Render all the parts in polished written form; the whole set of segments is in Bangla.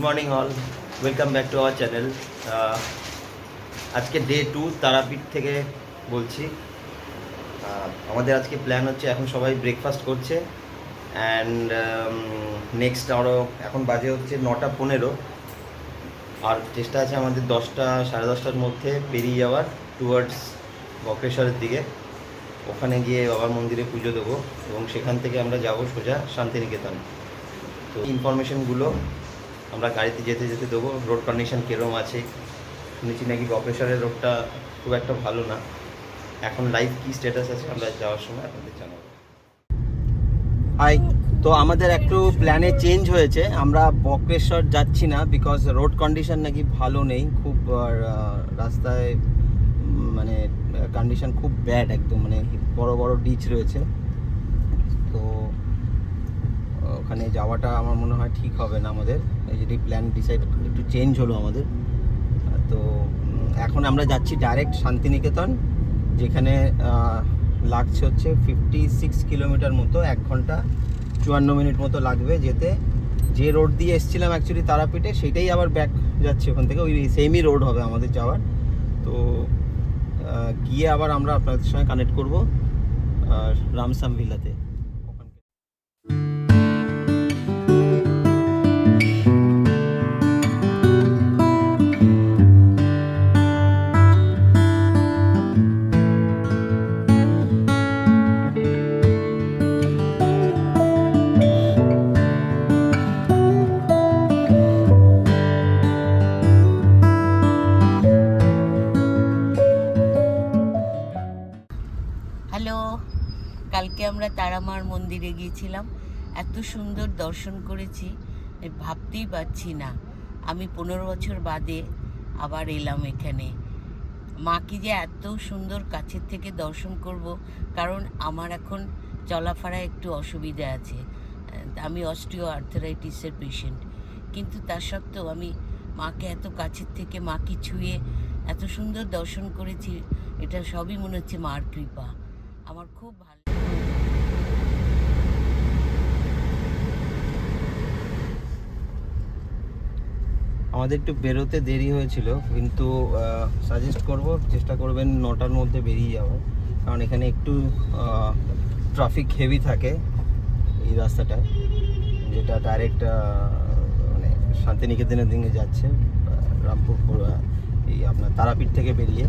Morning all, welcome back to our channel. আজকে ডে 2 তারাপীঠ থেকে বলছি। আমাদের আজকে প্ল্যান হচ্ছে, এখন সবাই ব্রেকফাস্ট করছে অ্যান্ড নেক্সট আরও এখন বাজে হচ্ছে 9:15, আর চেষ্টা আছে আমাদের 10টা সাড়ে 10টার মধ্যে বেরিয়ে যাওয়ার টুয়ার্ডস বক্রেশ্বরের দিকে। ওখানে গিয়ে বাবার মন্দিরে পুজো দেবো এবং সেখান থেকে আমরা যাব সোজা শান্তিনিকেতন। তো ইনফরমেশনগুলো আমরা গাড়িতে যেতে যেতে দেবো। রোড কন্ডিশন কীরকম আছে, শুনেছি নাকি বক্রেশ্বরের রোডটা খুব একটা ভালো না। এখন লাইভ কী স্ট্যাটাস আছে আমরা যাওয়ার সময় আপনাদের জানাবো। হাই, তো আমাদের একটু প্ল্যানে চেঞ্জ হয়েছে। আমরা বক্রেশ্বর যাচ্ছি না, বিকজ রোড কন্ডিশন নাকি ভালো নেই খুব। রাস্তায় মানে কন্ডিশন খুব ব্যাড, একদম মানে বড় বড় ডিচ রয়েছে। তো ওখানে যাওয়াটা আমার মনে হয় ঠিক হবে না আমাদের। এই যেটি প্ল্যান ডিসাইড একটু চেঞ্জ হলো আমাদের। তো এখন আমরা যাচ্ছি ডাইরেক্ট শান্তিনিকেতন, যেখানে লাগছে হচ্ছে 56 কিলোমিটার মতো, 1 ঘন্টা 54 মিনিট মতো লাগবে যেতে। যে রোড দিয়ে এসেছিলাম অ্যাকচুয়ালি তারাপীঠে, সেটাই আবার ব্যাক যাচ্ছে ওখান থেকে, ওই সেমই রোড হবে আমাদের যাওয়ার। তো গিয়ে আবার আমরা আপনাদের সঙ্গে কানেক্ট করবো রামসাম ভিলাতে। হ্যালো, কালকে আমরা তারামার মন্দিরে গিয়েছিলাম। এত সুন্দর দর্শন করেছি, ভাবতেই পারছি না। আমি 15 বছর বাদে আবার এলাম এখানে। মাকে যে এত সুন্দর কাছের থেকে দর্শন করব, কারণ আমার এখন চলাফেরায় একটু অসুবিধা আছে। আমি অস্টিও আর্থারাইটিসের পেশেন্ট, কিন্তু তা সত্ত্বেও আমি মাকে এত কাছের থেকে মাকে ছুঁয়ে এত সুন্দর দর্শন করেছি। এটা সবই মনে হচ্ছে মার কৃপা। আমার খুব ভালো। আমাদের একটু বেরোতে দেরি হয়েছিল, কিন্তু সাজেস্ট করব চেষ্টা করবেন 9টার মধ্যে বেরিয়ে যাওয়ার, কারণ এখানে একটু ট্রাফিক হেভি থাকে এই রাস্তাটায়, যেটা ডাইরেক্ট মানে শান্তিনিকেতনের দিকে যাচ্ছে। রামপুর এই আপনার তারাপীঠ থেকে বেরিয়ে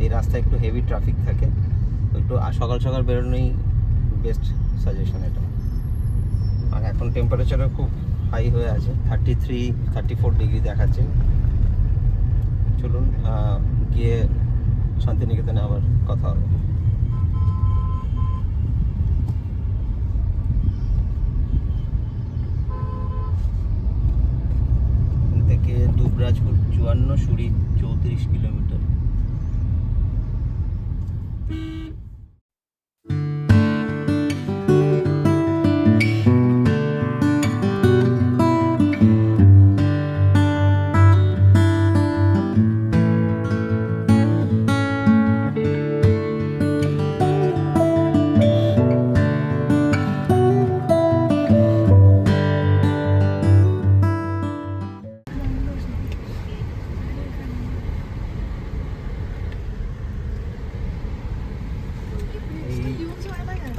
এই রাস্তায় একটু হেভি ট্রাফিক থাকে। তো একটু সকাল সকাল বেরোনোই বেস্ট সাজেশন এটা। আর এখন টেম্পারেচারও খুব হাই হয়ে আছে, 33-34 ডিগ্রি দেখাচ্ছে। চলুন গিয়ে শান্তিনিকেতনে আবার কথা হবে। থেকে দুবরাজপুর 54, সুরি 34 কিলোমিটার।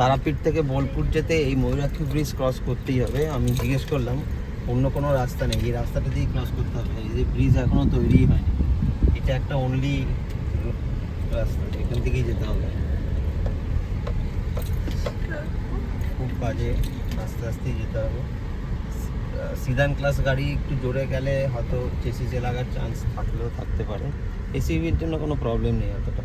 তারাপীঠ থেকে বোলপুর যেতে এই ময়ূরাক্ষী ব্রিজ ক্রস করতেই হবে। আমি জিজ্ঞেস করলাম, অন্য কোনো রাস্তা নেই, এই রাস্তাটা দিয়েই ক্রস করতে হবে। এই যে ব্রিজ এখনও তৈরিই হয়নি, এটা একটা অনলি রাস্তা, এখান থেকেই যেতে হবে। খুব বাজে, আস্তে আস্তেই যেতে হবে। সিদান ক্লাস গাড়ি একটু জোরে গেলে হয়তো চেসিসে লাগার চান্স থাকলেও থাকতে পারে। এসইভির জন্য কোনো প্রবলেম নেই অতটা।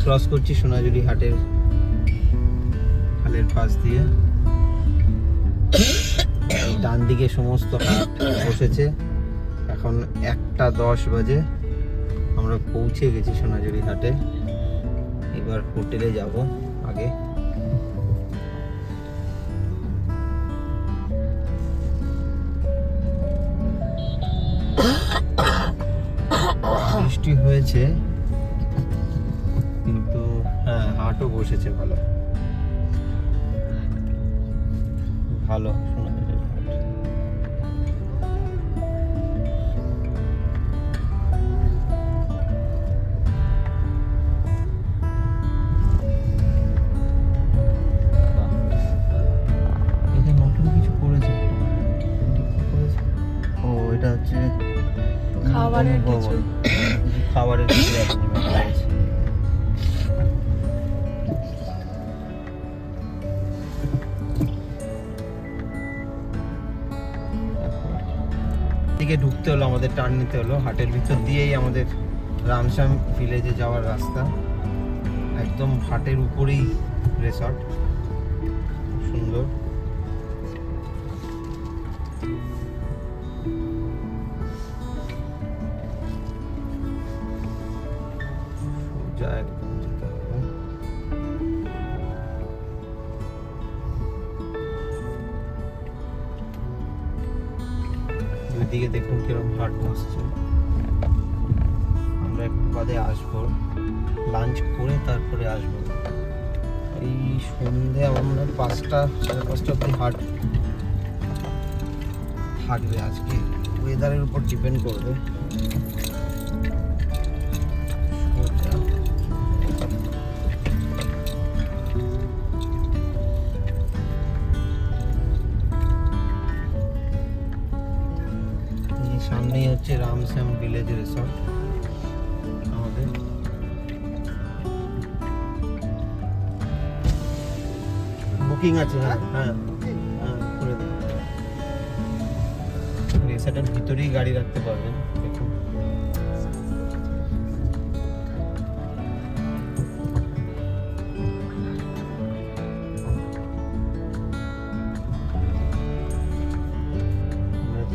ক্রস করছি সোনাঝুরি হাটের খালের পাশ দিয়ে। এই ডান দিকে সমস্ত হাট বসেছে। এখন 1:10 বাজে, আমরা পৌঁছে গেছি সোনাঝুরি হাটে। এবার হোটেলে যাব আগে। বৃষ্টি হয়েছে কিন্তু হ্যাঁ হাটও বসেছে ভালো ভালো সোনাঝুরির হাট। এটা নতুন কিছু করেছে, ও এটা হচ্ছে খাবারের কিছু খাবারের কিছু arrangement রয়েছে। দিকে ঢুকতে হলো, আমাদের টার্ন নিতে হলো। হাটের ভিতর দিয়েই আমাদের রামশ্যাম ভিলেজে যাওয়ার রাস্তা। একদম হাটের উপরেই রিসর্ট, সুন্দর। সোজা একদম যেতে হবে। দুইদিকে দেখুন কিরকম হাট বসছে। আমরা একটু বাদে আসবো, লাঞ্চ করে তারপরে আসবো। এই সন্ধে আমরা 5টা সাড়ে 5টা অব্দি হাট থাকবে। আজকে ওয়েদারের উপর ডিপেন্ড করবে। সামনেই হচ্ছে রামশ্যাম ভিলেজ রিসর্ট আমাদের। বুকিং আছে, হ্যাঁ হ্যাঁ হ্যাঁ করে দেব। রিসর্টের ভিতরেই গাড়ি রাখতে পারবেন। দেখুন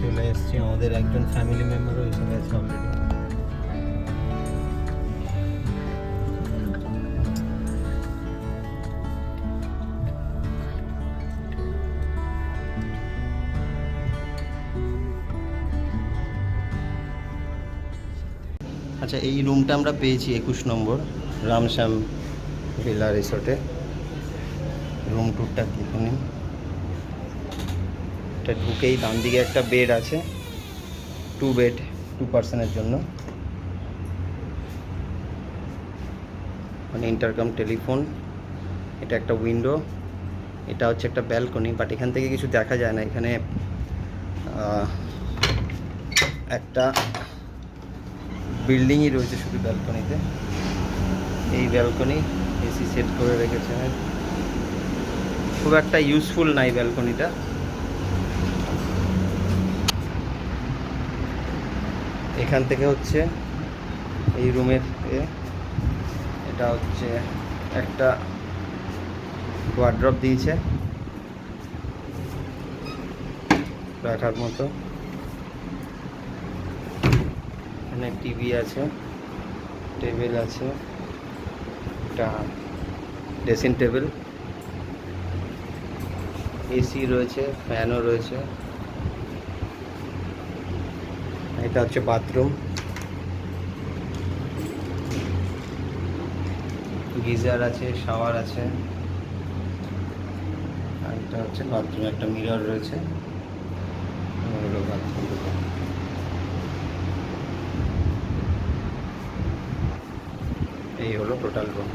চলে এসেছি, আমাদের একজন ফ্যামিলি মেম্বারও এখানে আছে অলরেডি। আচ্ছা, এই রুমটা আমরা পেয়েছি 21 নম্বর রামশ্যাম ভিলা রিসোর্টে। রুম টুরটা দেখে নিন। এটা ঢুকেই ডান দিকে একটা বেড আছে, 2 বেড 2 পার্সনের জন্য। মানে ইন্টারকম টেলিফোন। এটা একটা উইন্ডো, এটা হচ্ছে একটা ব্যালকনি, বাট এখান থেকে কিছু দেখা যায় না। এখানে একটা বিল্ডিংই রয়েছে শুধু ব্যালকনিতে। এই ব্যালকনি এসি সেট করে রেখেছে, খুব একটা ইউজফুল নাই ব্যালকনিটা। এখান থেকে হচ্ছে এই রুমের এটা হচ্ছে একটা ওয়ার্ড্রপ দিয়েছে রাখার মতো। এখানে টিভি আছে, টেবিল আছে, একটা ড্রেসিং টেবিল, এসি রয়েছে, ফ্যানও রয়েছে। এটা হচ্ছে বাথরুম, গিজার আছে, শাওয়ার আছে। আর এটা হচ্ছে বাথরুম, একটা মিরর রয়েছে। হলো বাথরুম। এই হলো টোটাল রুম।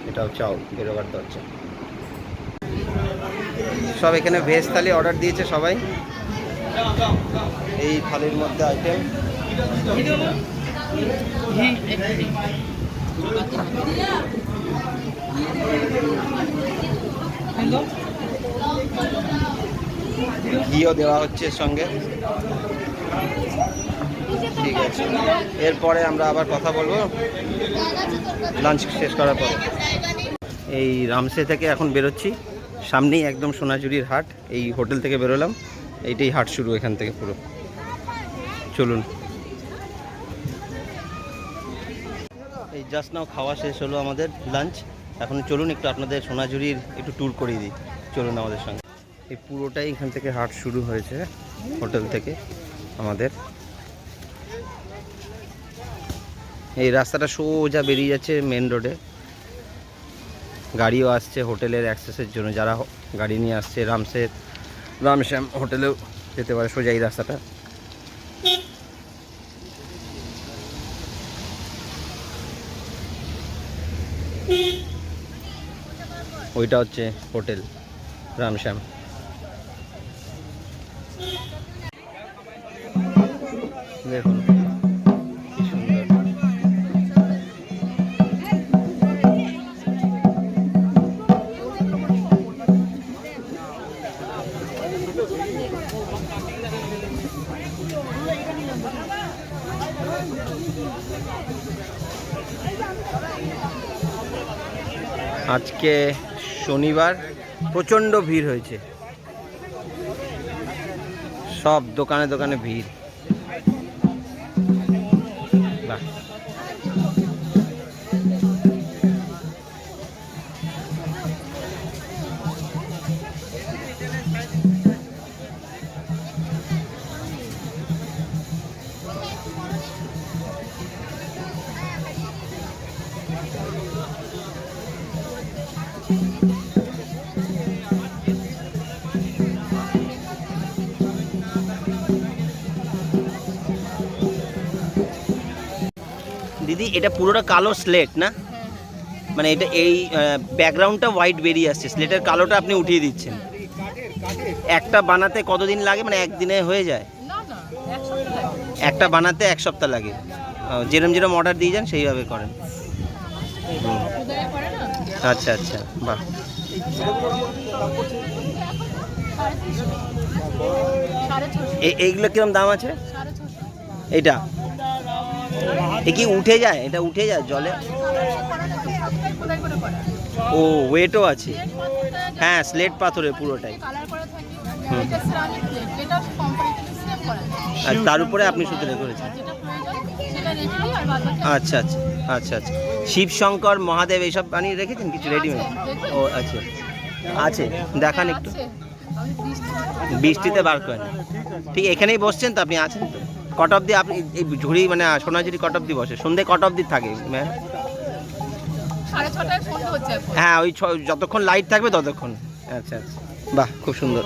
এটা হচ্ছে বেরোবার দরজা। সব এখানে ভেজ থালি অর্ডার দিয়েছে সবাই। এই থালির মধ্যে আইটেম ঘিও দেওয়া হচ্ছে সঙ্গে। ঠিক আছে, এরপরে আমরা আবার কথা বলবো লাঞ্চ শেষ করার পরে। এই রামসে থেকে এখন বেরোচ্ছি, সামনেই একদম সোনাঝুরির হাট। এই হোটেল থেকে বেরোলাম, এইটাই হাট শুরু এখান থেকে পুরো। চলুন, এই জাস্ট নাও খাওয়া শেষ হলো আমাদের লাঞ্চ। এখন চলুন একটু আপনাদের সোনাঝুরির একটু ট্যুর করিয়ে দিই, চলুন আমাদের সঙ্গে। এই পুরোটাই এখান থেকে হাট শুরু হয়েছে, হোটেল থেকে আমাদের। এই রাস্তাটা সোজা বেরিয়ে যাচ্ছে মেন রোডে, গাড়িও আসছে হোটেলের অ্যাক্সেসের জন্য। যারা গাড়ি নিয়ে আসছে রামশ্যাম হোটেলেও যেতে পারে সোজা এই রাস্তাটা। ওইটা হচ্ছে হোটেল রামশ্যাম। দেখুন কি সুন্দর। আজকে শনিবার, প্রচণ্ড ভিড় হয়েছে, সব দোকানে দোকানে ভিড়। বাহ, দিদি এটা পুরোটা কালো স্লেট না? মানে এটা এই ব্যাকগ্রাউন্ডটা হোয়াইট বেরিয়ে আসছে, স্লেটের কালোটা আপনি উঠিয়ে দিচ্ছেন। একটা বানাতে কতদিন লাগে, মানে একদিনে হয়ে যায়? একটা বানাতে 1 সপ্তাহ লাগে। যেরম যেরম অর্ডার দিয়ে যান সেইভাবে করেন। আচ্ছা আচ্ছা, বাহ। এইগুলো কিরম দাম আছে? এটা এ কি উঠে যায়? এটা উঠে যায় জলে? ও, ওয়েটও আছে। হ্যাঁ, স্লেট পাথরের পুরোটাই। আর তার উপরে আপনি সুতরে করেছেন। আচ্ছা আচ্ছা আচ্ছা আচ্ছা। শিবশঙ্কর, মহাদেব এইসব বানিয়ে রেখেছেন কিছু রেডিমেড? ও আচ্ছা, আছে, দেখান একটু। বৃষ্টিতে বার করেন, ঠিক এখানেই বসছেন তো আপনি? আছেন তো? কট অব্দি আপনি এই ঝুড়ি মানে সোনাঝুরি কট অব্দি বসে? সন্ধ্যে কট অব্দি থাকে ম্যাম? হ্যাঁ, ওই যতক্ষণ লাইট থাকবে ততক্ষণ। আচ্ছা আচ্ছা, বাহ, খুব সুন্দর।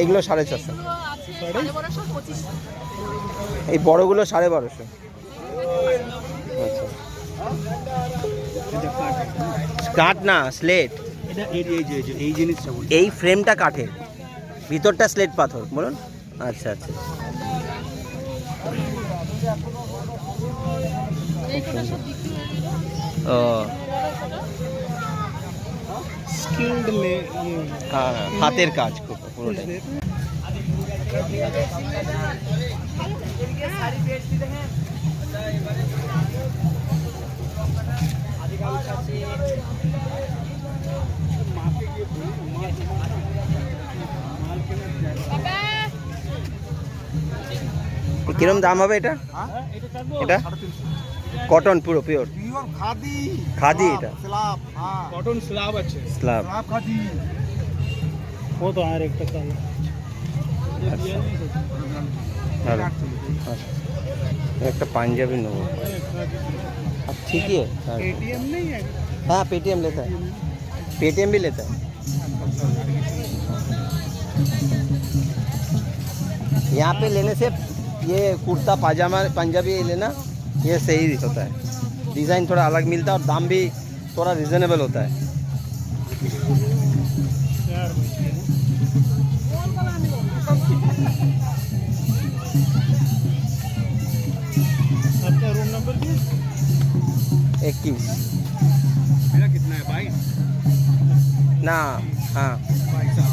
এগুলো 650। এই বড়গুলো 1250। আচ্ছা, কাঠ না স্লেট? এই জিনিসটা, এই ফ্রেমটা কাঠের, ভিতরটা স্লেট পাথর বলুন। আচ্ছা আচ্ছা, ও হ্যাঁ, হাতের কাজ খুব পুরোটাই। কিরম দাম হবে এটা? এটা কটন, পুরো পিওর খাদি। এটা কটন স্ল্যাব আছে, স্ল্যাব খাদি। ও তো আর একটা কালার। ভালো, একটা পাঞ্জাবি নেবো। ठीक ही है। पेटीएम नहीं है? हाँ, पेटीएम लेता है, पेटीएम भी लेता है। यहाँ पे लेने से ये कुर्ता पाजामा पंजाबी लेना, ये सही होता है। डिज़ाइन थोड़ा अलग मिलता है और दाम भी थोड़ा रिजनेबल होता है। आपका रूम नंबर 21। मेरा कितना है? 22 ना? हाँ, 22।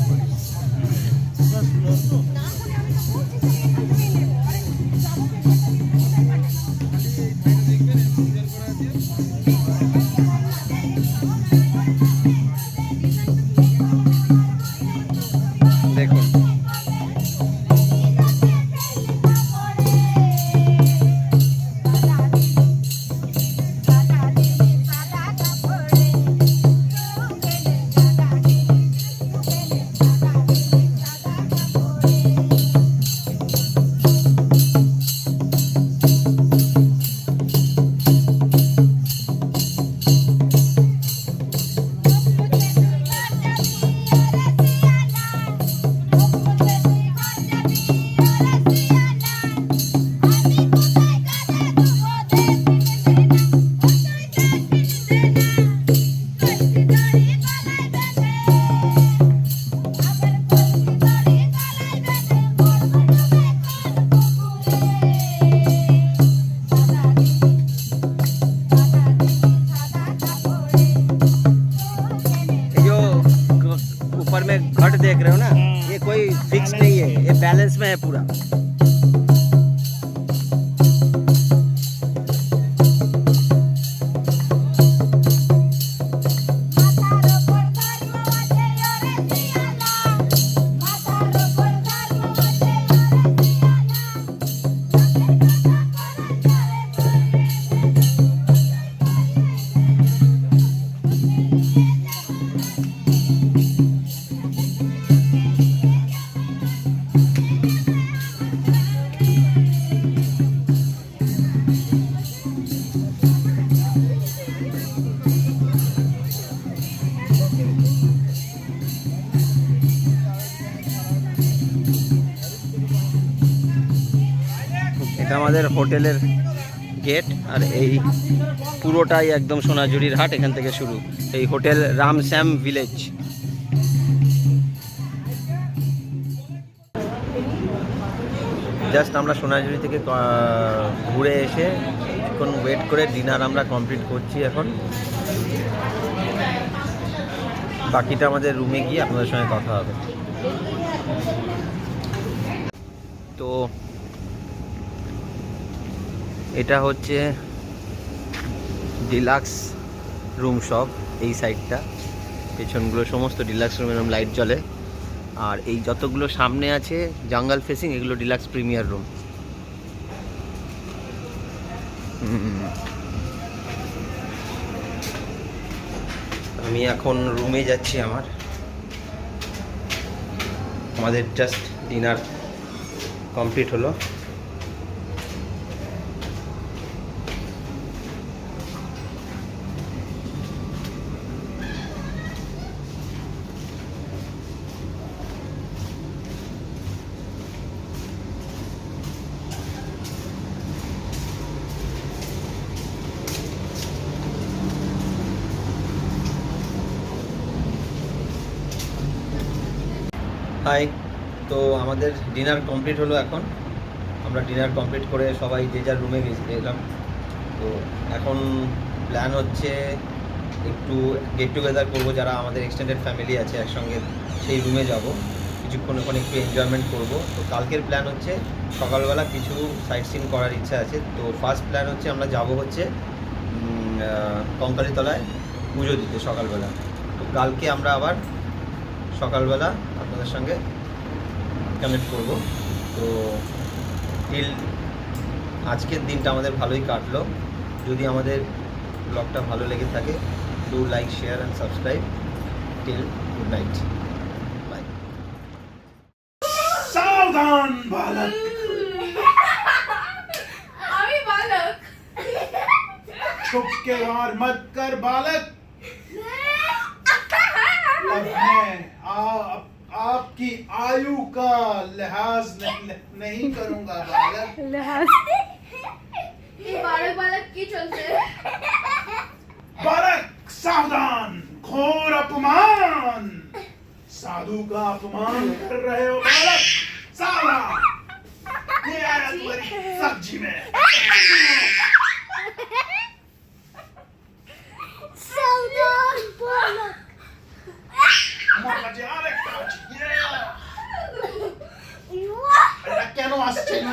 घट देख रहे हो ना, ये कोई फिक्स नहीं है, ये बैलेंस में है पूरा। এটা আমাদের হোটেলের গেট, আর এই পুরোটাই একদম সোনাঝুরির হাট, এখান থেকে শুরু। এই হোটেল রামশ্যাম ভিলেজ। জাস্ট আমরা সোনাঝুরি থেকে ঘুরে এসে এখন ওয়েট করে ডিনার আমরা কমপ্লিট করছি। এখন বাকিটা আমাদের রুমে গিয়ে আপনাদের সঙ্গে কথা হবে। তো এটা হচ্ছে ডিলাক্স রুম সব, এই সাইডটা পেছনগুলো সমস্ত ডিলাক্স রুম, এরকম লাইট জ্বলে। আর এই যতগুলো সামনে আছে জঙ্গল ফেসিং, এগুলো ডিলাক্স প্রিমিয়ার রুম। আমি এখন রুমে যাচ্ছি। আমাদের জাস্ট ডিনার কমপ্লিট হলো। হাই, তো আমাদের ডিনার কমপ্লিট হলো। এখন আমরা ডিনার কমপ্লিট করে সবাই যে যার রুমে গেলাম। তো এখন প্ল্যান হচ্ছে একটু গেট টুগেদার করবো, যারা আমাদের এক্সটেন্ডেড ফ্যামিলি আছে একসঙ্গে, সেই রুমে যাব, কিছুক্ষণ ওখানে একটু এনজয়মেন্ট করব। তো কালকের প্ল্যান হচ্ছে সকালবেলা কিছু সাইট সিন করার ইচ্ছা আছে। তো ফার্স্ট প্ল্যান হচ্ছে আমরা যাব হচ্ছে কঙ্কালীতলায় পুজো দিতে সকালবেলা। তো কালকে আমরা আবার সকালবেলা আপনাদের সঙ্গে কানেক্ট করব। তো টিল আজকের দিনটা আমাদের ভালোই কাটলো। যদি আমাদের ব্লগটা ভালো লেগে থাকে, do like, share and subscribe. Till good night, bye. सावधान बालक, আমি বালক। छुप के वार मत कर बालक। अब मैं आपकी आयु का लिहाज नहीं करूंगा बालक। लिहाज ये बालक बालक की चलते बालक सावधान, घोर अपमान, साधु का अपमान कर रहे हो बालक। सावधान, ये आया तुम्हारी सब्जी में। सावधान बालक। मौका जा रे काज। ये अरे क्या नो आस्ते ना